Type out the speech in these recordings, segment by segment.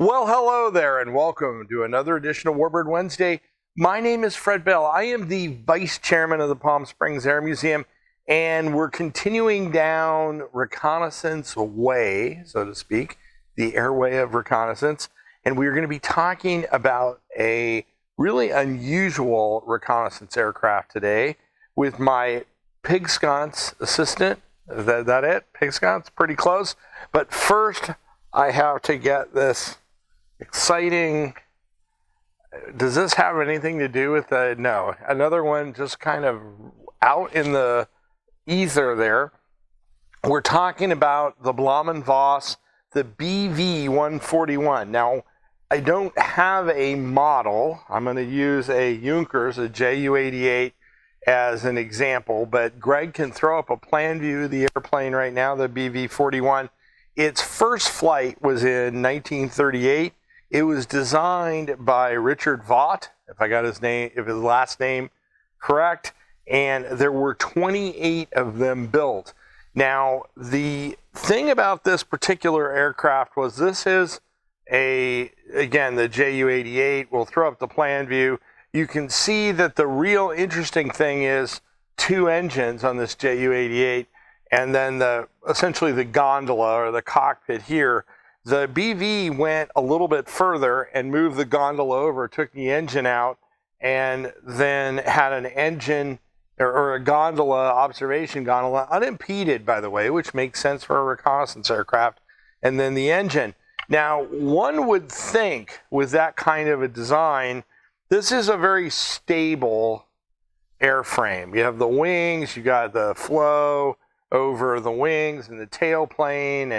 Well, hello there, and welcome to another edition of Warbird Wednesday. My name is Fred Bell. I am the Vice Chairman of the Palm Springs Air Museum, and we're continuing down Reconnaissance Way, so to speak, the airway of reconnaissance, and we're going to be talking about a really unusual reconnaissance aircraft today with my pig sconce assistant. Is that it? Pig sconce? Pretty close. But first, I have to get this exciting. Does this have anything to do with the? No. Another one just kind of out in the ether there. We're talking about the Blom & Voss, the BV-141. Now, I don't have a model. I'm going to use a Junkers, a Ju-88, as an example, but Greg can throw up a plan view of the airplane right now, the BV-41. Its first flight was in 1938. It was designed by Richard Vaught, if I got his last name correct, and there were 28 of them built. Now, the thing about this particular aircraft was this is again, the Ju-88. We'll throw up the plan view. You can see that the real interesting thing is two engines on this Ju-88, and then essentially the gondola or the cockpit here. The BV went a little bit further and moved the gondola over, took the engine out, and then had an engine or a gondola, observation gondola, unimpeded, by the way, which makes sense for a reconnaissance aircraft, and then the engine. Now, one would think with that kind of a design, this is a very stable airframe. You have the wings, you got the flow over the wings and the tailplane,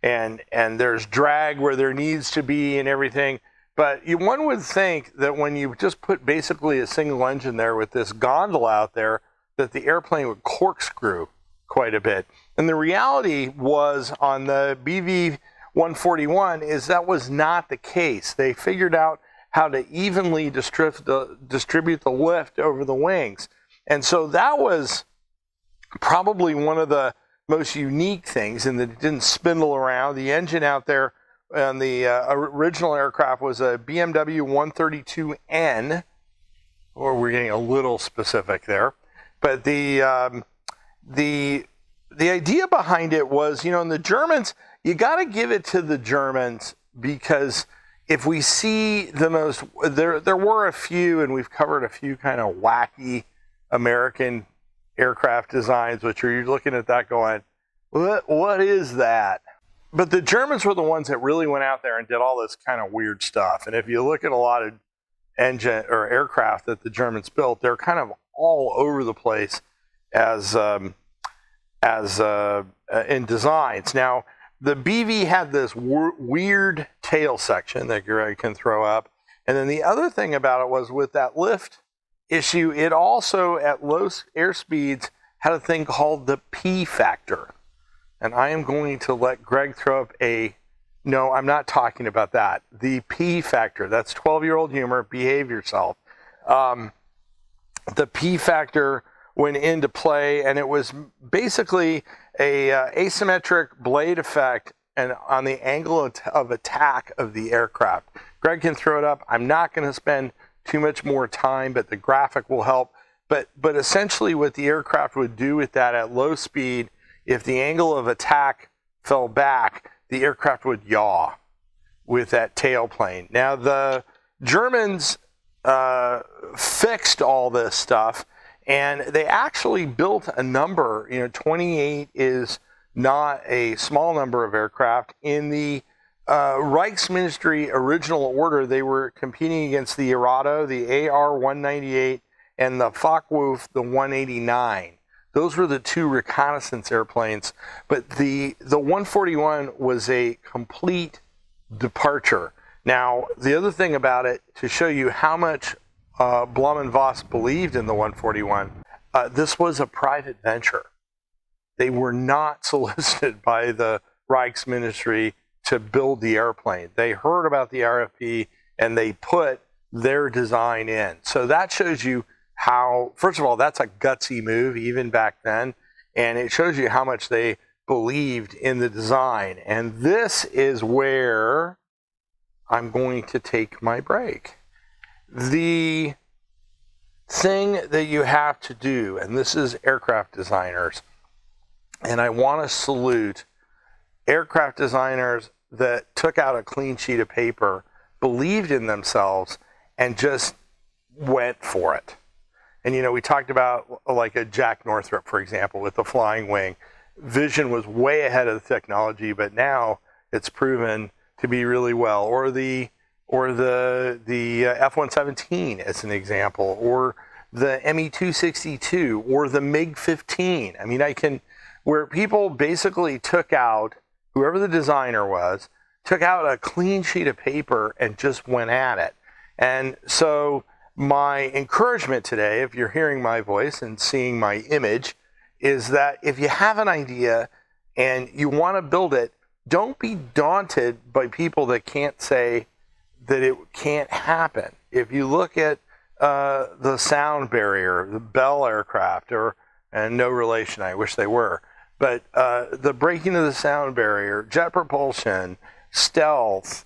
and there's drag where there needs to be and everything. But one would think that when you just put basically a single engine there with this gondola out there, that the airplane would corkscrew quite a bit. And the reality was on the BV-141 is that was not the case. They figured out how to evenly distribute the lift over the wings. And so that was probably one of the most unique things, in that it didn't spindle around. The engine out there on the original aircraft was a BMW 132N, or we're getting a little specific there. But the idea behind it was, and the Germans, you got to give it to the Germans, because if we see there were a few, and we've covered a few kind of wacky American aircraft designs, which you're looking at that going, what is that? But the Germans were the ones that really went out there and did all this kind of weird stuff. And if you look at a lot of engine or aircraft that the Germans built, they're kind of all over the place as in designs. Now, the BV had this weird tail section that Greg can throw up. And then the other thing about it was, with that lift issue, it also, at low airspeeds, had a thing called the P factor. And I am going to let Greg throw up no, I'm not talking about that. The P factor, that's 12-year-old humor, behave yourself. The P factor went into play, and it was basically a asymmetric blade effect and on the angle of attack of the aircraft. Greg can throw it up. I'm not going to spend too much more time, but the graphic will help. But essentially what the aircraft would do with that at low speed, if the angle of attack fell back, the aircraft would yaw with that tailplane. Now, the Germans fixed all this stuff, and they actually built a number. 28 is not a small number of aircraft. In the Reichsministry original order, they were competing against the Arado, the AR-198, and the Focke-Wulf, the 189. Those were the two reconnaissance airplanes. But the 141 was a complete departure. Now, the other thing about it, to show you how much Blom & Voss believed in the 141, this was a private venture. They were not solicited by the Reichsministry to build the airplane. They heard about the RFP and they put their design in. So that shows you how, first of all, that's a gutsy move even back then, and it shows you how much they believed in the design. And this is where I'm going to take my break. The thing that you have to do, and this is aircraft designers, and I want to salute aircraft designers that took out a clean sheet of paper, believed in themselves, and just went for it. And, we talked about like a Jack Northrop, for example, with the flying wing. Vision was way ahead of the technology, but now it's proven to be really well. Or the F-117 as an example, or the Me-262, or the MiG-15. I mean, where people basically took out, whoever the designer was, took out a clean sheet of paper and just went at it. And so my encouragement today, if you're hearing my voice and seeing my image, is that if you have an idea and you want to build it, don't be daunted by people that can't say that it can't happen. If you look at the sound barrier, the Bell aircraft, and no relation, I wish they were, but the breaking of the sound barrier, jet propulsion, stealth,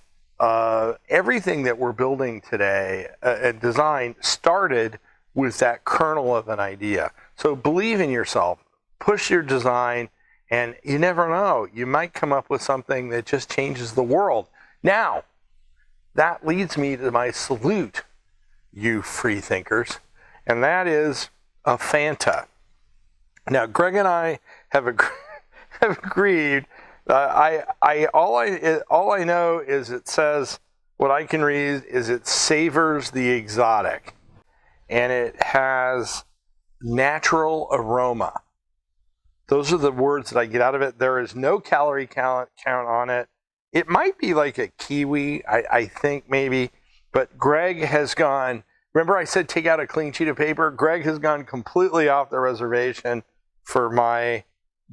everything that we're building today and design started with that kernel of an idea. So believe in yourself, push your design, and you never know, you might come up with something that just changes the world. Now, that leads me to my salute, you free thinkers, and that is a Fanta. Now, Greg and I have agreed. All I know is it says, what I can read is it savors the exotic, and it has natural aroma. Those are the words that I get out of it. There is no calorie count on it. It might be like a kiwi, I think maybe, but Greg has gone, remember I said take out a clean sheet of paper? Greg has gone completely off the reservation for my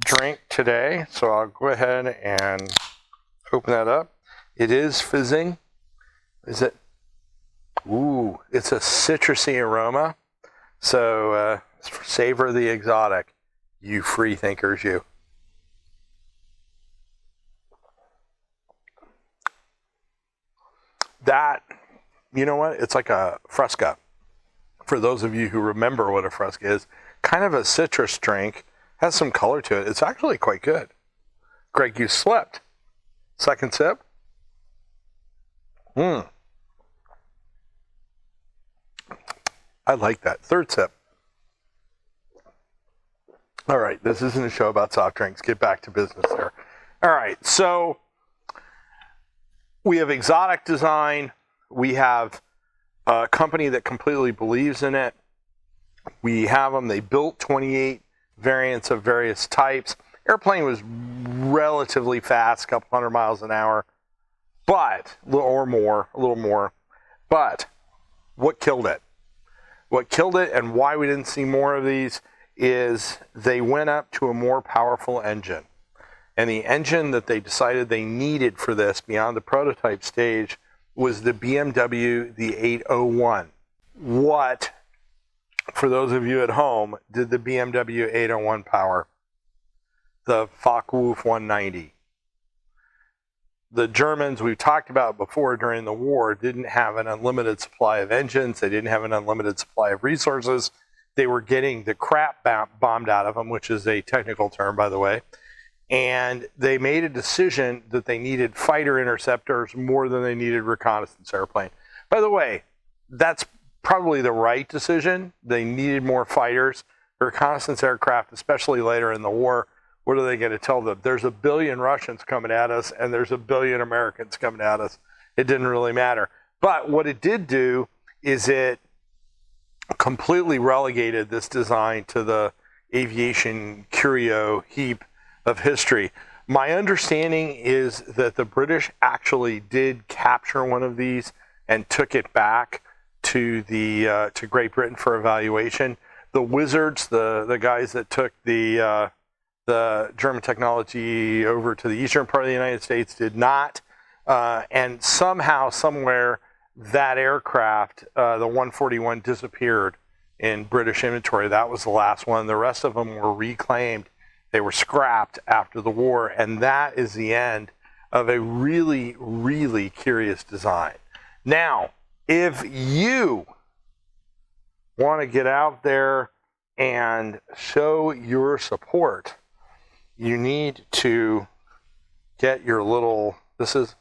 drink today. So I'll go ahead and open that up. It is fizzing. Is it? Ooh, it's a citrusy aroma. So savor the exotic, you free thinkers, you. That, you know what? It's like a Fresca. For those of you who remember what a Fresca is, kind of a citrus drink, has some color to it. It's actually quite good. Greg, you slept. Second sip. I like that. Third sip. All right, this isn't a show about soft drinks. Get back to business there. All right, so we have exotic design. We have a company that completely believes in it. We have them. They built 28 variants of various types. Airplane was relatively fast, a couple hundred miles an hour, but a little more. But what killed it? What killed it and why we didn't see more of these is they went up to a more powerful engine. And the engine that they decided they needed for this beyond the prototype stage was the BMW, the 801. What, for those of you at home, did the BMW 801 power? The Focke-Wulf 190. The Germans, we've talked about before during the war, didn't have an unlimited supply of engines. They didn't have an unlimited supply of resources. They were getting the crap bombed out of them, which is a technical term, by the way. And they made a decision that they needed fighter interceptors more than they needed reconnaissance airplane. By the way, that's probably the right decision. They needed more fighters. Reconnaissance aircraft, especially later in the war, what are they going to tell them? There's 1 billion Russians coming at us, and there's 1 billion Americans coming at us. It didn't really matter. But what it did do is it completely relegated this design to the aviation curio heap of history. My understanding is that the British actually did capture one of these and took it back to to Great Britain for evaluation. The wizards, the guys that took the German technology over to the eastern part of the United States, did not. And somehow, somewhere, that aircraft, the 141, disappeared in British inventory. That was the last one. The rest of them were reclaimed. They were scrapped after the war, and that is the end of a really, really curious design. Now, if you want to get out there and show your support, you need to get your little, this is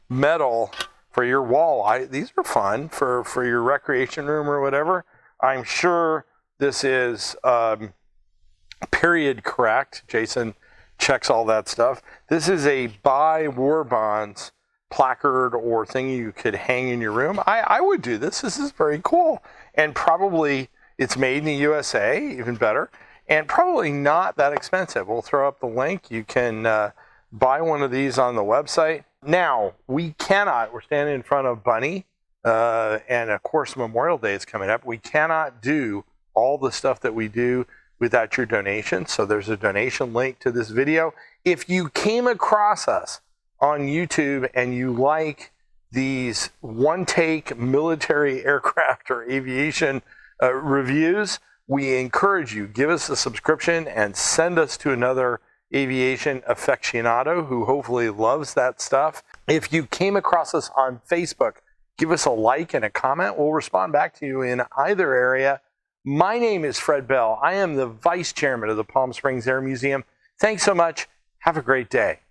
metal for your wall. These are fun for your recreation room or whatever. I'm sure this is period correct. Jason checks all that stuff. This is a buy war bonds placard or thing you could hang in your room. I would do this. This is very cool. And probably it's made in the USA, even better. And probably not that expensive. We'll throw up the link. You can buy one of these on the website. Now, we're standing in front of Bunny, and of course Memorial Day is coming up. We cannot do all the stuff that we do without your donation. So there's a donation link to this video. If you came across us on YouTube and you like these one-take military aircraft or aviation reviews, we encourage you, give us a subscription and send us to another aviation aficionado who hopefully loves that stuff. If you came across us on Facebook, give us a like and a comment. We'll respond back to you in either area. My name is Fred Bell. I am the Vice Chairman of the Palm Springs Air Museum. Thanks so much. Have a great day.